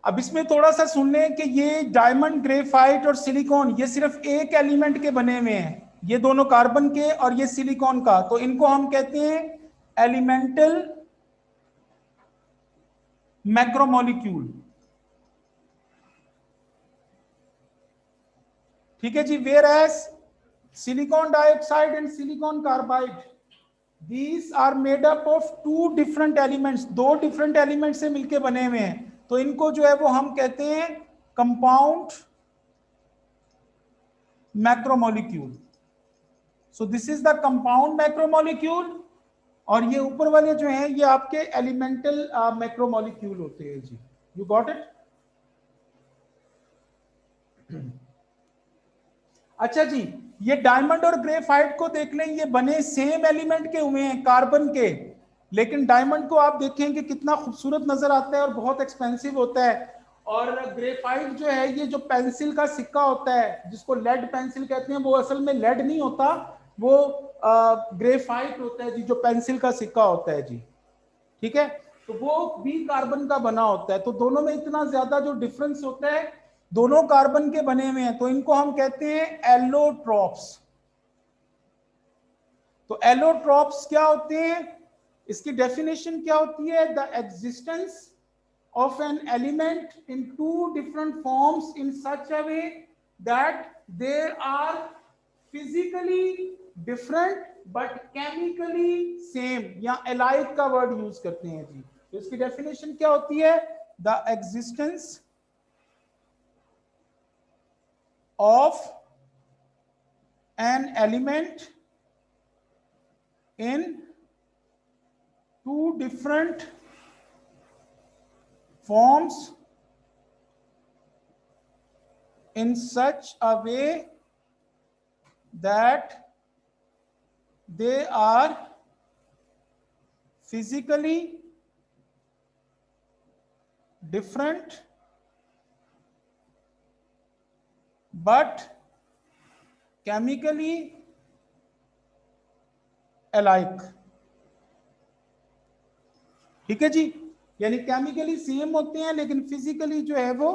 अब इसमें थोड़ा सा सुन लें कि ये डायमंड, ग्रेफाइट और सिलिकॉन ये सिर्फ एक एलिमेंट के बने हुए हैं, ये दोनों कार्बन के और ये सिलिकॉन का, तो इनको हम कहते हैं एलिमेंटल मैक्रोमोलिक्यूल। ठीक है जी। Whereas silicon dioxide and silicon carbide, these are made up of two different elements, दो डिफरेंट एलिमेंट से मिलके बने हुए हैं, तो इनको जो है वो हम कहते हैं compound macromolecule. So this is the compound macromolecule, और ये ऊपर वाले जो हैं ये आपके एलिमेंटल मैक्रोमोलिक्यूल होते हैं जी। You got it? अच्छा जी, ये डायमंड और ग्रेफाइट को देख लें, ये बने सेम एलिमेंट के हुए हैं, कार्बन के, लेकिन डायमंड को आप देखेंगे कितना खूबसूरत नजर आता है और बहुत एक्सपेंसिव होता है, और ग्रेफाइट जो है ये जो पेंसिल का सिक्का होता है जिसको लेड पेंसिल कहते हैं, वो असल में लेड नहीं होता, वो ग्रेफाइट होता है जी, जो पेंसिल का सिक्का होता है जी। ठीक है, तो वो भी कार्बन का बना होता है, तो दोनों में इतना ज्यादा जो डिफरेंस होता है, दोनों कार्बन के बने हुए हैं, तो इनको हम कहते हैं एलोट्रॉप्स। तो एलोट्रॉप्स क्या होते हैं, इसकी डेफिनेशन क्या होती है? The existence of an element in two different forms in such a way that they are physically different but chemically same, या alike का वर्ड यूज करते हैं जी। तो इसकी डेफिनेशन क्या होती है? The existence of an element in two different forms in such a way that they are physically different but chemically alike। ठीक है जी, यानी केमिकली सेम होते हैं लेकिन फिजिकली जो है वो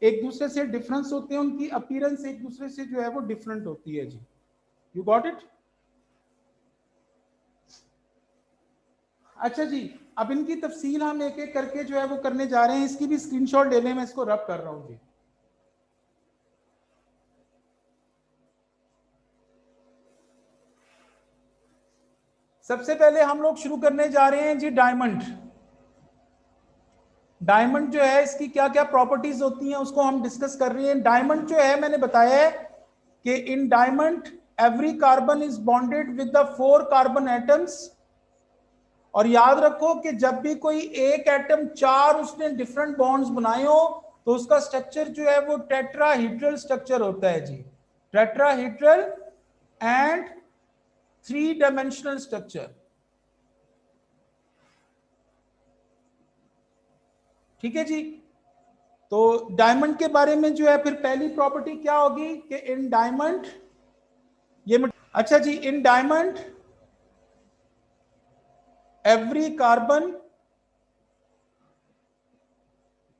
एक दूसरे से डिफरेंस होते हैं, उनकी अपीयरेंस एक दूसरे से जो है वो डिफरेंट होती है जी। You got it? अच्छा जी, अब इनकी तफसील हम एक एक करके जो है वो करने जा रहे हैं, इसकी भी स्क्रीनशॉट ले लें, मैं इसको रब कर रहा हूं जी। सबसे पहले हम लोग शुरू करने जा रहे हैं जी डायमंड। डायमंड जो है इसकी क्या क्या प्रॉपर्टीज होती हैं उसको हम डिस्कस कर रहे हैं। डायमंड जो है मैंने बताया है कि इन diamond every carbon is bonded with the 4 carbon atoms, और याद रखो कि जब भी कोई एक एटम 4 उसने डिफरेंट बॉन्ड्स बनाए हो तो उसका स्ट्रक्चर जो है वो टेट्राहीड्रल स्ट्रक्चर होता है जी। Tetrahedral and 3 dimensional structure. ठीक है जी, तो डायमंड के बारे में जो है फिर पहली प्रॉपर्टी क्या होगी कि इन डायमंड ये, अच्छा जी, in diamond every carbon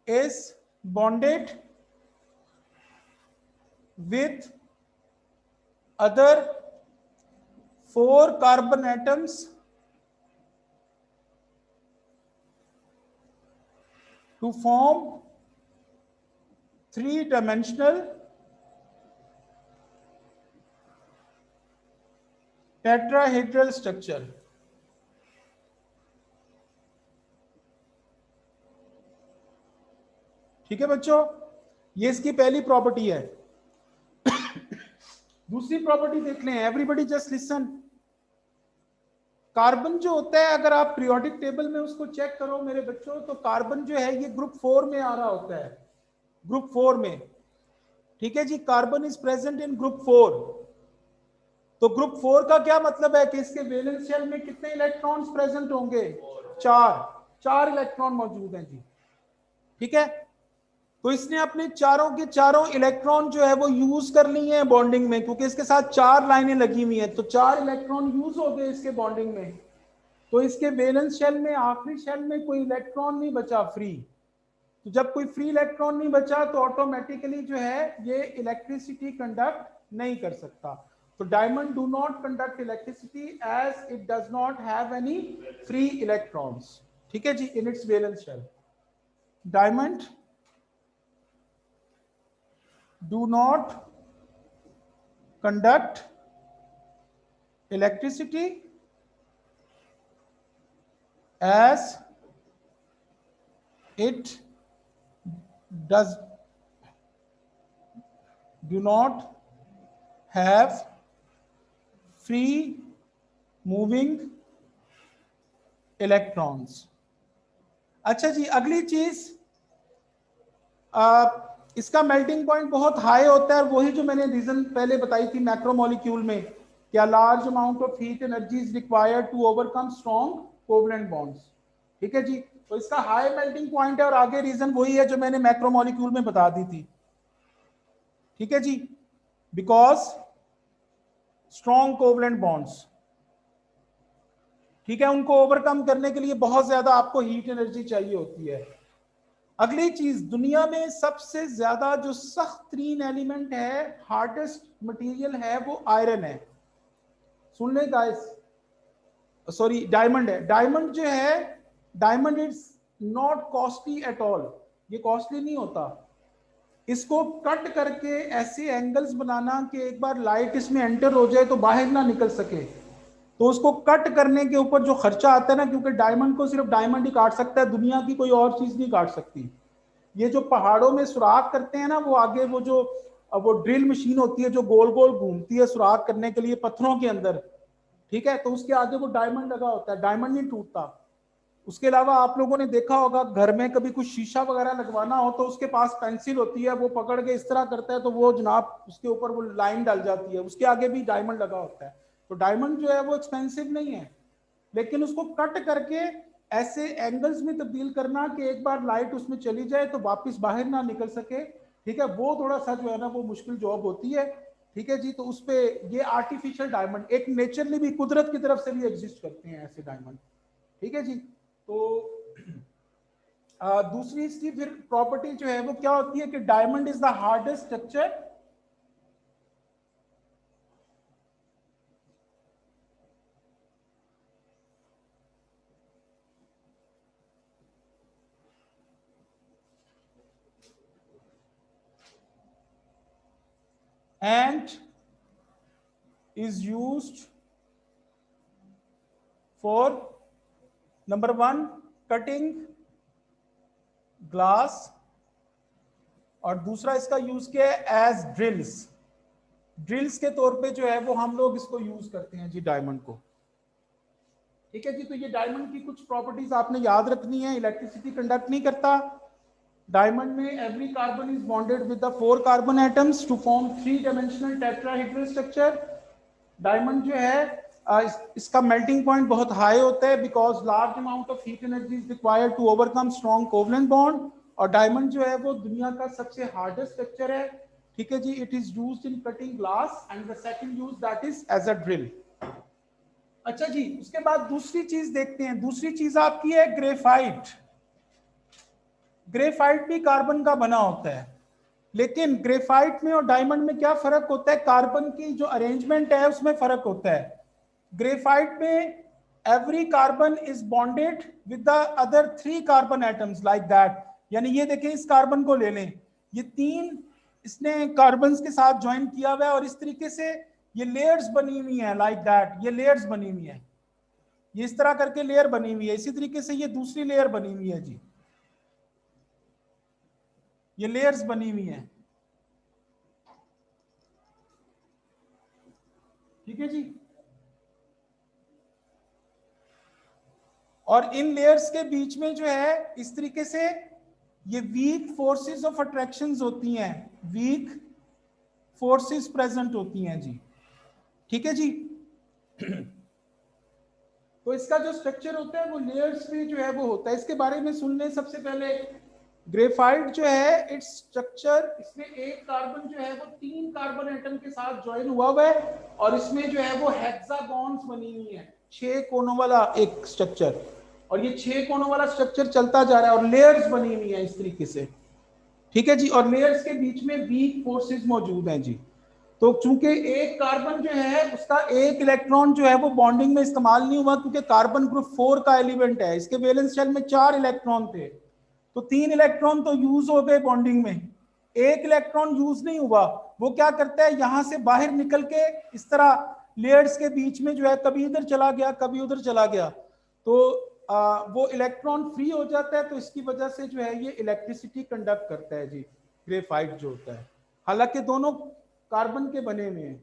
is bonded with other 4 carbon atoms to form 3-dimensional tetrahedral structure। ठीक है बच्चों, ये इसकी पहली प्रॉपर्टी है। दूसरी प्रॉपर्टी देख लें, एवरीबडी जस्ट लिसन। कार्बन जो होता है अगर आप पीरियोडिक टेबल में उसको चेक करो मेरे बच्चों, तो कार्बन जो है ये ग्रुप 4 में आ रहा होता है, ग्रुप 4 में। ठीक है जी, carbon is present in group 4। तो ग्रुप 4 का क्या मतलब है कि इसके वैलेंस शेल में कितने इलेक्ट्रॉन्स प्रेजेंट होंगे? 4 इलेक्ट्रॉन मौजूद हैं जी। ठीक है, तो इसने अपने चारों के चारों इलेक्ट्रॉन जो है वो यूज कर लिए हैं बॉन्डिंग में, क्योंकि इसके साथ 4 लाइनें लगी हुई हैं, तो 4 इलेक्ट्रॉन यूज हो गए इसके बॉन्डिंग में। तो इसके वैलेंस शेल में, आखिरी शेल में कोई इलेक्ट्रॉन नहीं बचा फ्री। तो जब कोई फ्री इलेक्ट्रॉन नहीं बचा तो ऑटोमेटिकली जो है ये इलेक्ट्रिसिटी कंडक्ट नहीं कर सकता। तो diamond do not conduct electricity as it does not have any free electrons. ठीक है जी, in its valence shell diamond do not conduct electricity as it does do not have free moving electrons। अच्छा जी, अगली चीज इसका melting point बहुत high होता है, और वही जो मैंने रीजन पहले बताई थी मैक्रोमोलिक्यूल में, क्या large amount of heat energy is required to overcome strong covalent bonds. ठीक है जी, तो इसका हाई मेल्टिंग पॉइंट है, और आगे रीजन वही है जो मैंने मैक्रोमोलिक्यूल में बता दी थी। ठीक है जी, बिकॉज स्ट्रॉन्ग कोवलेंट बॉन्ड्स, ठीक है, उनको ओवरकम करने के लिए बहुत ज्यादा आपको हीट एनर्जी चाहिए होती है। अगली चीज, दुनिया में सबसे ज्यादा जो सख्त तरीन एलिमेंट है, हार्डेस्ट मटेरियल है, वो आयरन है। सुन ले गाइस, सॉरी डायमंड है। डायमंड जो है, diamond is not costly at all, ये कॉस्टली नहीं होता। इसको कट करके ऐसे एंगल्स बनाना कि एक बार लाइट इसमें एंटर हो जाए तो बाहर ना निकल सके, तो उसको कट करने के ऊपर जो खर्चा आता है ना, क्योंकि डायमंड को सिर्फ डायमंड ही काट सकता है, दुनिया की कोई और चीज नहीं काट सकती। ये जो पहाड़ों में सुराख करते हैं ना, वो आगे वो ड्रिल मशीन होती है जो गोल गोल घूमती है सुराख करने के लिए पत्थरों के अंदर, ठीक है, तो उसके आगे वो डायमंड लगा होता है, डायमंड नहीं टूटता। उसके अलावा आप लोगों ने देखा होगा घर में कभी कुछ शीशा वगैरह लगवाना हो तो उसके पास पेंसिल होती है, वो पकड़ के इस तरह करता है तो वो जनाब उसके ऊपर वो लाइन डल जाती है, उसके आगे भी डायमंड लगा होता है। तो डायमंड जो है वो एक्सपेंसिव नहीं है, लेकिन उसको कट करके ऐसे एंगल्स में तब्दील करना कि एक बार लाइट उसमें चली जाए तो वापस बाहर ना निकल सके, ठीक है, वो थोड़ा सा जो है ना वो मुश्किल जॉब होती है। ठीक है जी, तो उस पे ये आर्टिफिशियल डायमंड एक नेचुरली भी कुदरत की तरफ से भी एग्जिस्ट करते हैं ऐसे डायमंड। ठीक है जी, तो दूसरी इसकी फिर प्रॉपर्टी जो है वो क्या होती है कि diamond is the hardest structure and is used for number 1 cutting glass, और दूसरा इसका यूज क्या है एज ड्रिल्स। ड्रिल्स के तौर पे जो है वो हम लोग इसको यूज करते हैं जी डायमंड को। ठीक है जी, तो ये डायमंड की कुछ प्रॉपर्टीज आपने याद रखनी है। इलेक्ट्रिसिटी कंडक्ट नहीं करता, डायमंड में every carbon is bonded with the 4 carbon atoms to form 3 dimensional tetrahedral structure. Diamond जो है इसका मेल्टिंग पॉइंट बहुत हाई होता है because large amount of heat energy is required to overcome strong covalent bond, और diamond जो है वो दुनिया का सबसे हार्डेस्ट स्ट्रक्चर है। ठीक है जी, it is used in cutting glass and the second use that is as a drill. अच्छा जी, उसके बाद दूसरी चीज देखते हैं। दूसरी चीज आपकी है ग्रेफाइट। ग्रेफाइट भी कार्बन का बना होता है, लेकिन ग्रेफाइट में और डायमंड में क्या फर्क होता है, कार्बन की जो अरेंजमेंट है उसमें फर्क होता है। ग्रेफाइट में every carbon is bonded with the other 3 carbon atoms like that. यानी ये देखें, इस कार्बन को ले लें, ये 3 इसने कार्बन के साथ ज्वाइन किया हुआ है, और इस तरीके से ये लेयर्स बनी हुई है लाइक दैट। ये लेयर्स बनी हुई है, ये इस तरह करके लेयर बनी हुई है। इसी तरीके से ये दूसरी लेयर बनी हुई है जी, ये लेयर्स बनी हुई है। ठीक है जी, और इन लेयर्स के बीच में जो है इस तरीके से ये वीक फोर्सेस ऑफ अट्रैक्शंस होती हैं, वीक फोर्सेस प्रेजेंट होती हैं जी। ठीक है जी, तो इसका जो स्ट्रक्चर होता है वो लेयर्स में जो है वो होता है। इसके बारे में सुन लें सबसे पहले। ग्रेफाइट जो है इट्स स्ट्रक्चर, इसमें एक कार्बन जो है वो 3 कार्बन एटम के साथ ज्वाइन हुआ है, और इसमें जो है वो हेक्सागॉन्स बनी हुई है, 6 कोनों वाला एक स्ट्रक्चर। और ये 6 कोनों वाला स्ट्रक्चर चलता जा रहा है और लेयर्स बनी हुई है इस तरीके से, ठीक है जी। और लेयर्स के बीच में वीक फोर्सेस मौजूद हैं जी। तो चूंकि एक कार्बन जो है उसका एक इलेक्ट्रॉन जो है वो बॉन्डिंग में इस्तेमाल नहीं हुआ, क्योंकि कार्बन ग्रुप 4 का एलिमेंट है, इसके वैलेंस शेल में 4 इलेक्ट्रॉन थे, तो 3 इलेक्ट्रॉन तो यूज हो गए बॉन्डिंग में, एक इलेक्ट्रॉन यूज नहीं हुआ। वो क्या करता है, यहां से बाहर निकल के इस तरह लेयर्स के बीच में जो है कभी इधर चला गया कभी उधर चला गया, तो वो इलेक्ट्रॉन फ्री हो जाता है, तो इसकी वजह से जो है ये इलेक्ट्रिसिटी कंडक्ट करता है जी, ग्रेफाइट जो होता है। हालांकि दोनों कार्बन के बने हुए हैं।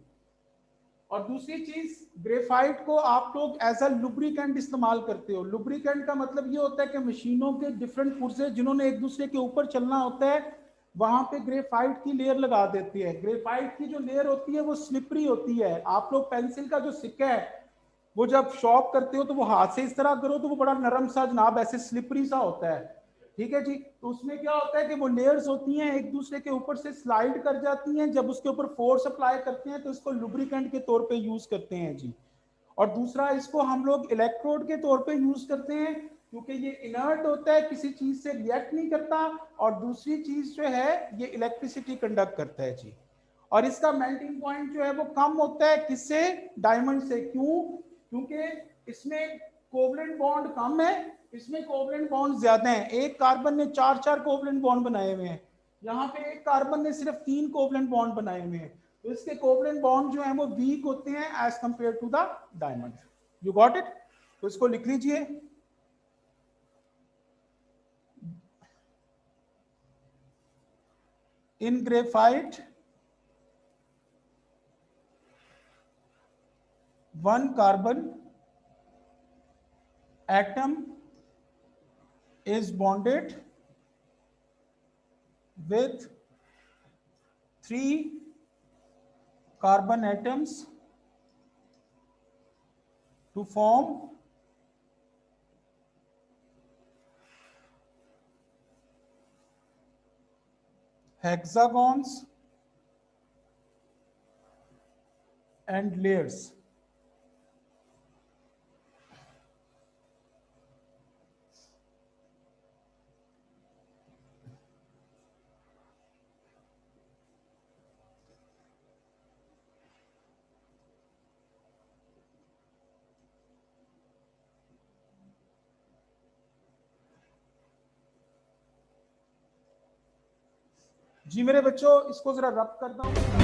और दूसरी चीज, ग्रेफाइट को आप लोग एज अ लुब्रिकेंट इस्तेमाल करते हो। लुब्रिकेंट का मतलब ये होता है कि मशीनों के डिफरेंट पुर्जे जिन्होंने एक दूसरे के ऊपर चलना होता है, वहां पे ग्रेफाइट की लेयर लगा देती है। ग्रेफाइट की जो लेयर होती है वो स्लिपरी होती है। आप लोग पेंसिल का जो सिक्का है वो जब शॉर्प करते हो तो वो हाथ से इस तरह करो तो वो बड़ा नरम सा जनाब ऐसे स्लिपरी सा होता है, ठीक है जी। तो उसमें क्या होता है कि वो लेयर्स होती हैं एक दूसरे के ऊपर से स्लाइड कर जाती हैं, जब उसके ऊपर फोर्स अप्लाई करते हैं तो इसको लुब्रिकेंट के तौर पे यूज करते हैं जी। और दूसरा, इसको हम लोग इलेक्ट्रोड के तौर पे यूज करते हैं, क्योंकि ये इनर्ट होता है, किसी चीज से रिएक्ट नहीं करता, और दूसरी चीज जो है ये इलेक्ट्रिसिटी कंडक्ट करता है जी। और इसका मेल्टिंग पॉइंट जो है वो कम होता है, किससे, डायमंड से। क्यों? क्योंकि इसमें कोवलेंट बॉन्ड कम है, इसमें कोवलेंट बॉन्ड ज्यादा है। एक कार्बन ने 4-4 कोवलेंट बॉन्ड बनाए हुए हैं, यहाँ पे एक कार्बन ने सिर्फ 3 कोवलेंट बॉन्ड बनाए हुए हैं, तो इसके कोवलेंट बॉन्ड जो है वो वीक होते हैं as compare to the diamond. You got it? तो इसको लिख लीजिए। In graphite one carbon atom is bonded with 3 carbon atoms to form hexagons and layers. जी मेरे बच्चों, इसको जरा रब करता हूँ।